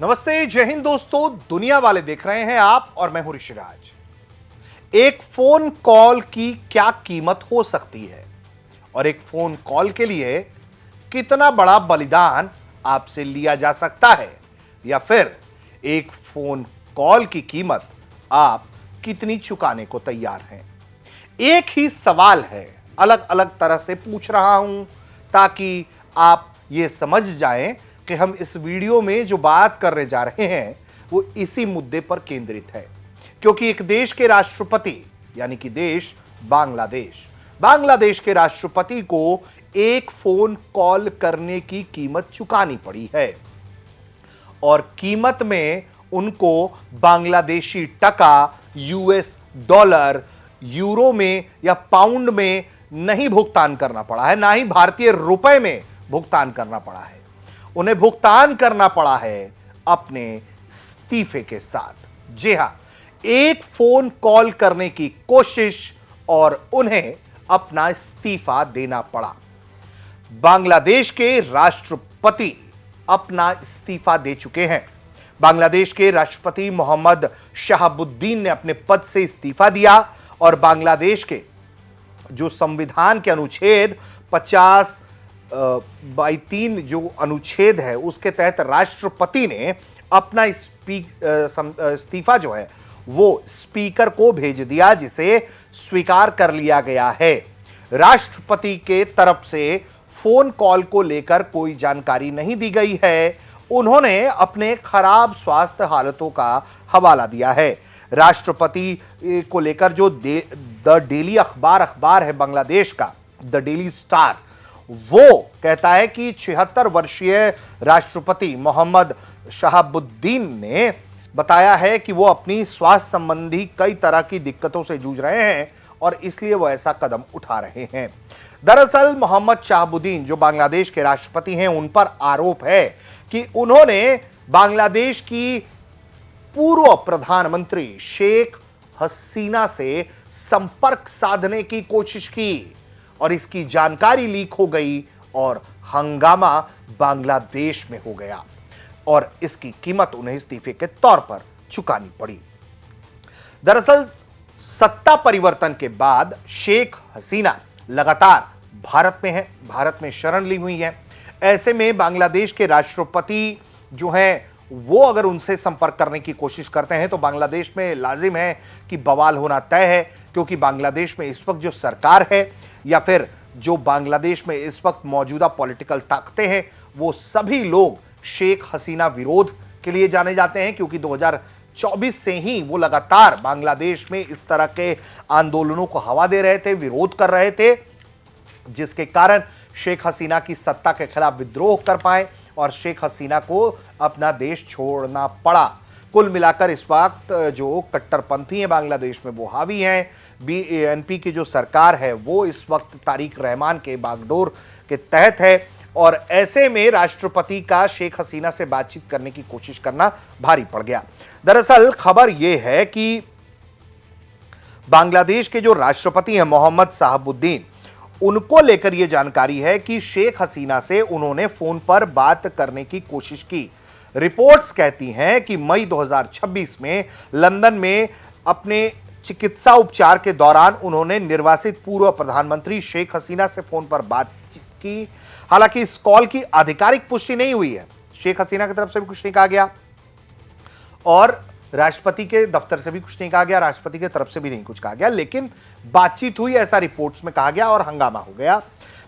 नमस्ते, जय हिंद दोस्तों। दुनिया वाले देख रहे हैं आप और मैं हूं ऋषिराज। एक फोन कॉल की क्या कीमत हो सकती है और एक फोन कॉल के लिए कितना बड़ा बलिदान आपसे लिया जा सकता है, या फिर एक फोन कॉल की कीमत आप कितनी चुकाने को तैयार हैं। एक ही सवाल है, अलग अलग तरह से पूछ रहा हूं ताकि आप ये समझ जाएं कि हम इस वीडियो में जो बात करने जा रहे हैं वो इसी मुद्दे पर केंद्रित है। क्योंकि एक देश के राष्ट्रपति यानी कि देश बांग्लादेश के राष्ट्रपति को एक फोन कॉल करने की कीमत चुकानी पड़ी है और कीमत में उनको बांग्लादेशी टका, यूएस डॉलर, यूरो में या पाउंड में नहीं भुगतान करना पड़ा है, ना ही भारतीय रुपए में भुगतान करना पड़ा है। उन्हें भुगतान करना पड़ा है अपने इस्तीफे के साथ। जी हां, एक फोन कॉल करने की कोशिश और उन्हें अपना इस्तीफा देना पड़ा। बांग्लादेश के राष्ट्रपति अपना इस्तीफा दे चुके हैं। बांग्लादेश के राष्ट्रपति मोहम्मद शहाबुद्दीन ने अपने पद से इस्तीफा दिया और बांग्लादेश के जो संविधान के अनुच्छेद 50/3 जो अनुच्छेद है उसके तहत राष्ट्रपति ने अपना इस्तीफा जो है वो स्पीकर को भेज दिया, जिसे स्वीकार कर लिया गया है। राष्ट्रपति के तरफ से फोन कॉल को लेकर कोई जानकारी नहीं दी गई है। उन्होंने अपने खराब स्वास्थ्य हालतों का हवाला दिया है। राष्ट्रपति को लेकर जो द डेली अखबार है बांग्लादेश का, द डेली स्टार, वो कहता है कि 76 वर्षीय राष्ट्रपति मोहम्मद शहाबुद्दीन ने बताया है कि वो अपनी स्वास्थ्य संबंधी कई तरह की दिक्कतों से जूझ रहे हैं और इसलिए वो ऐसा कदम उठा रहे हैं। दरअसल मोहम्मद शहाबुद्दीन जो बांग्लादेश के राष्ट्रपति हैं, उन पर आरोप है कि उन्होंने बांग्लादेश की पूर्व प्रधानमंत्री शेख हसीना से संपर्क साधने की कोशिश की और इसकी जानकारी लीक हो गई और हंगामा बांग्लादेश में हो गया और इसकी कीमत उन्हें इस्तीफे के तौर पर चुकानी पड़ी। दरअसल सत्ता परिवर्तन के बाद शेख हसीना लगातार भारत में है, भारत में शरण ली हुई है। ऐसे में बांग्लादेश के राष्ट्रपति जो हैं वो अगर उनसे संपर्क करने की कोशिश करते हैं तो बांग्लादेश में लाजिम है कि बवाल होना तय है, क्योंकि बांग्लादेश में इस वक्त जो सरकार है या फिर जो बांग्लादेश में इस वक्त मौजूदा पॉलिटिकल ताकतें हैं, वो सभी लोग शेख हसीना विरोध के लिए जाने जाते हैं, क्योंकि 2024 से ही वो लगातार बांग्लादेश में इस तरह के आंदोलनों को हवा दे रहे थे, विरोध कर रहे थे, जिसके कारण शेख हसीना की सत्ता के खिलाफ विद्रोह कर पाए और शेख हसीना को अपना देश छोड़ना पड़ा। कुल मिलाकर इस वक्त जो कट्टरपंथी हैं बांग्लादेश में वो हावी हैं। बीएनपी की जो सरकार है वो इस वक्त तारिक रहमान के बागडोर के तहत है और ऐसे में राष्ट्रपति का शेख हसीना से बातचीत करने की कोशिश करना भारी पड़ गया। दरअसल खबर यह है कि बांग्लादेश के जो राष्ट्रपति हैं मोहम्मद शहाबुद्दीन, उनको लेकर यह जानकारी है कि शेख हसीना से उन्होंने फोन पर बात करने की कोशिश की। रिपोर्ट्स कहती हैं कि मई 2026 में लंदन में अपने चिकित्सा उपचार के दौरान उन्होंने निर्वासित पूर्व प्रधानमंत्री शेख हसीना से फोन पर बातचीत की। हालांकि इस कॉल की आधिकारिक पुष्टि नहीं हुई है, शेख हसीना की तरफ से भी कुछ नहीं कहा गया और राष्ट्रपति के दफ्तर से भी कुछ नहीं कहा गया, राष्ट्रपति की तरफ से भी नहीं कुछ कहा गया, लेकिन बातचीत हुई ऐसा रिपोर्ट्स में कहा गया और हंगामा हो गया।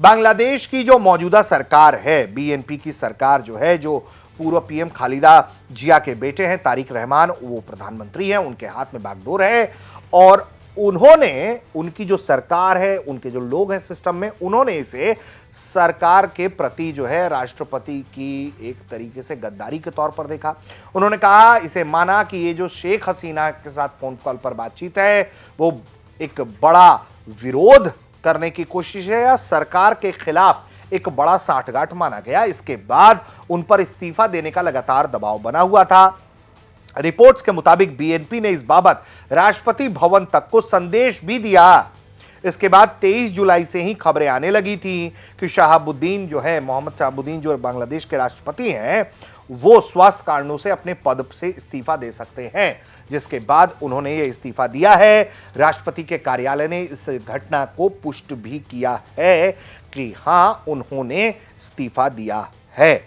बांग्लादेश की जो मौजूदा सरकार है, बीएनपी की सरकार जो है, जो पूर्व पीएम खालिदा जिया के बेटे हैं तारिक रहमान, वो प्रधानमंत्री हैं, उनके हाथ में बागडोर है और उन्होंने, उनकी जो सरकार है, उनके जो लोग हैं सिस्टम में, उन्होंने इसे सरकार के प्रति जो है राष्ट्रपति की एक तरीके से गद्दारी के तौर पर देखा। उन्होंने कहा, इसे माना कि ये जो शेख हसीना के साथ फोन कॉल पर बातचीत है वो एक बड़ा विरोध करने की कोशिश है या सरकार के खिलाफ एक बड़ा साठगांठ माना गया। इसके बाद उन पर इस्तीफा देने का लगातार दबाव बना हुआ था। रिपोर्ट्स के मुताबिक बीएनपी ने इस बाबत राष्ट्रपति भवन तक को संदेश भी दिया, इसके बाद 23 जुलाई से ही खबरें आने लगी थी कि शहाबुद्दीन जो है, मोहम्मद शहाबुद्दीन जो बांग्लादेश के राष्ट्रपति हैं, वो स्वास्थ्य कारणों से अपने पद से इस्तीफा दे सकते हैं, जिसके बाद उन्होंने ये इस्तीफा दिया है। राष्ट्रपति के कार्यालय ने इस घटना को पुष्ट भी किया है कि हां, उन्होंने इस्तीफा दिया है।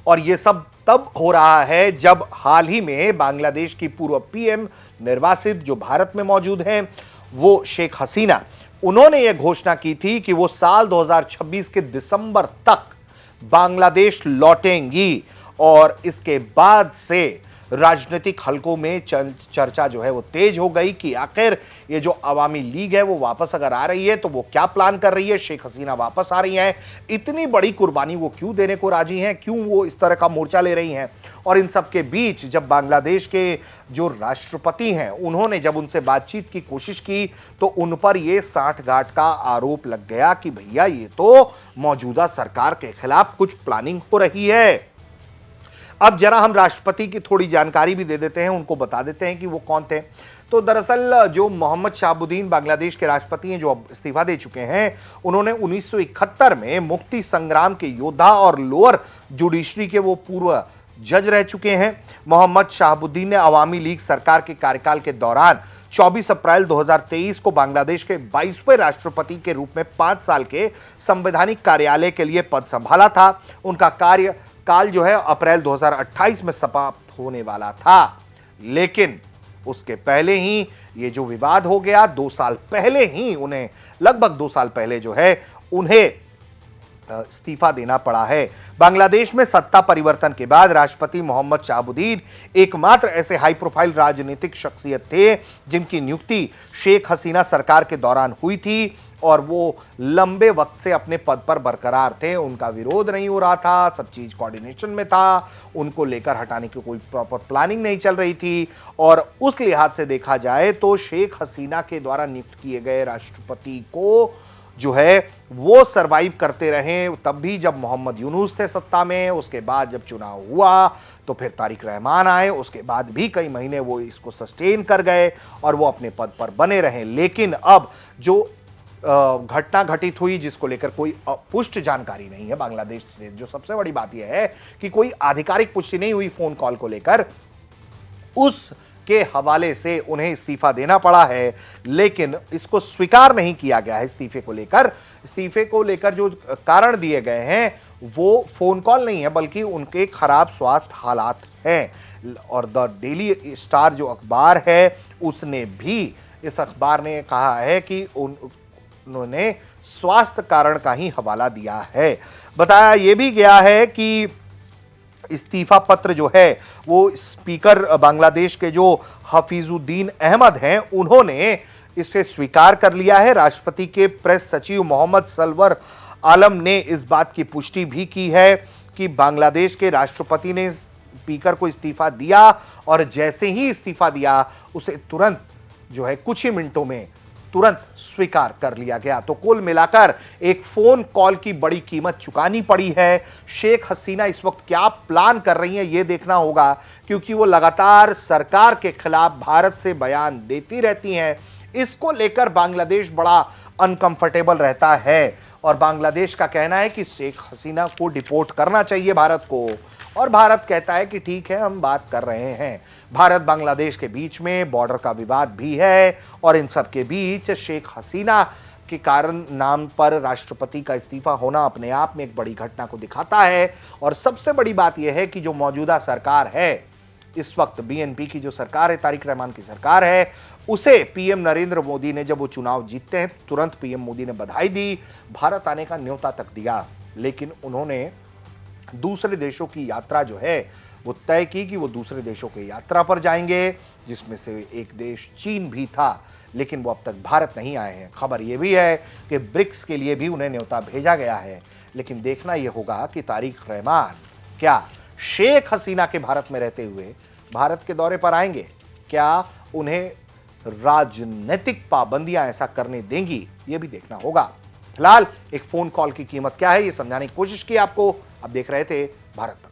और ये सब तब हो रहा है जब हाल ही में बांग्लादेश की पूर्व पीएम निर्वासित जो भारत में मौजूद हैं, वो शेख हसीना, उन्होंने ये घोषणा की थी कि वो साल 2026 के दिसंबर तक बांग्लादेश लौटेंगी। और इसके बाद से राजनीतिक हलकों में चर्चा जो है वो तेज हो गई कि आखिर ये जो अवामी लीग है वो वापस अगर आ रही है तो वो क्या प्लान कर रही है, शेख हसीना वापस आ रही हैं, इतनी बड़ी कुर्बानी वो क्यों देने को राजी हैं, क्यों वो इस तरह का मोर्चा ले रही हैं। और इन सब के बीच जब बांग्लादेश के जो राष्ट्रपति हैं, उन्होंने जब उनसे बातचीत की कोशिश की तो उन पर ये साठगांठ का आरोप लग गया कि भैया ये तो मौजूदा सरकार के खिलाफ कुछ प्लानिंग हो रही है। अब जरा हम राष्ट्रपति की थोड़ी जानकारी भी दे देते हैं, उनको बता देते हैं कि वो कौन थे। तो दरअसल जो मोहम्मद शहाबुद्दीन बांग्लादेश के राष्ट्रपति हैं, जो अब इस्तीफा दे चुके हैं, उन्होंने 1971 में मुक्ति संग्राम के योद्धा और लोअर जुडिशरी के वो पूर्व जज रह चुके हैं। मोहम्मद शहाबुद्दीन ने अवामी लीग सरकार के कार्यकाल के दौरान 24 अप्रैल 2023 को बांग्लादेश के 22वें राष्ट्रपति के रूप में 5 साल के संवैधानिक कार्यालय के लिए पद संभाला था। उनका कार्यकाल जो है अप्रैल 2028 में समाप्त होने वाला था, लेकिन उसके पहले ही ये जो विवाद हो गया, 2 साल पहले ही उन्हें, लगभग 2 साल पहले जो है उन्हें इस्तीफा देना पड़ा है। बांग्लादेश में सत्ता परिवर्तन के बाद राष्ट्रपति मोहम्मद शहाबुद्दीन एकमात्र ऐसे हाई प्रोफाइल राजनीतिक शख्सियत थे जिनकी नियुक्ति शेख हसीना सरकार के दौरान हुई थी और वो लंबे वक्त से अपने पद पर बरकरार थे। उनका विरोध नहीं हो रहा था, सब चीज कोऑर्डिनेशन में था, उनको लेकर हटाने की कोई प्रॉपर प्लानिंग नहीं चल रही थी। और उस लिहाज से देखा जाए तो शेख हसीना के द्वारा नियुक्त किए गए राष्ट्रपति को जो है वो सरवाइव करते रहे, तब भी जब मोहम्मद यूनुस थे सत्ता में, उसके बाद जब चुनाव हुआ तो फिर तारिक रहमान आए, उसके बाद भी कई महीने वो इसको सस्टेन कर गए और वो अपने पद पर बने रहे। लेकिन अब जो घटना घटित हुई जिसको लेकर कोई पुष्ट जानकारी नहीं है बांग्लादेश से, जो सबसे बड़ी बात यह है कि कोई आधिकारिक पुष्टि नहीं हुई फोन कॉल को लेकर, उस के हवाले से उन्हें इस्तीफा देना पड़ा है। लेकिन इसको स्वीकार नहीं किया गया है। इस्तीफे को लेकर जो कारण दिए गए हैं वो फोन कॉल नहीं है, बल्कि उनके खराब स्वास्थ्य हालात हैं। और द डेली स्टार जो अखबार है, उसने भी, इस अखबार ने कहा है कि उन्होंने स्वास्थ्य कारण का ही हवाला दिया है। बताया यह भी गया है कि इस्तीफा पत्र जो है वो स्पीकर बांग्लादेश के जो हफीजुद्दीन अहमद हैं, उन्होंने इसे स्वीकार कर लिया है। राष्ट्रपति के प्रेस सचिव मोहम्मद सलवर आलम ने इस बात की पुष्टि भी की है कि बांग्लादेश के राष्ट्रपति ने स्पीकर को इस्तीफा दिया और जैसे ही इस्तीफा दिया उसे तुरंत जो है कुछ ही मिनटों में तुरंत स्वीकार कर लिया गया। तो कुल मिलाकर एक फोन कॉल की बड़ी कीमत चुकानी पड़ी है। शेख हसीना इस वक्त क्या प्लान कर रही हैं यह देखना होगा, क्योंकि वो लगातार सरकार के खिलाफ भारत से बयान देती रहती हैं। इसको लेकर बांग्लादेश बड़ा अनकंफर्टेबल रहता है और बांग्लादेश का कहना है कि शेख हसीना को डिपोर्ट करना चाहिए भारत को, और भारत कहता है कि ठीक है, हम बात कर रहे हैं। भारत बांग्लादेश के बीच में बॉर्डर का विवाद भी है और इन सब के बीच शेख हसीना के कारण नाम पर राष्ट्रपति का इस्तीफा होना अपने आप में एक बड़ी घटना को दिखाता है। और सबसे बड़ी बात यह है कि जो मौजूदा सरकार है इस वक्त, बीएनपी की जो सरकार है, तारिक रहमान की सरकार है, उसे पीएम नरेंद्र मोदी ने, जब वो चुनाव जीतते हैं तुरंत पीएम मोदी ने बधाई दी, भारत आने का न्योता तक दिया। लेकिन उन्होंने दूसरे देशों की यात्रा जो है वो तय की कि वो दूसरे देशों की यात्रा पर जाएंगे, जिसमें से एक देश चीन भी था, लेकिन वो अब तक भारत नहीं आए हैं। खबर ये भी है कि ब्रिक्स के लिए भी उन्हें न्योता भेजा गया है। लेकिन देखना यह होगा कि तारिक रहमान क्या शेख हसीना के भारत में रहते हुए भारत के दौरे पर आएंगे, क्या उन्हें राजनीतिक पाबंदियां ऐसा करने देंगी, यह भी देखना होगा। फिलहाल एक फोन कॉल की कीमत क्या है ये समझाने की कोशिश की आपको। आप देख रहे थे भारत तक।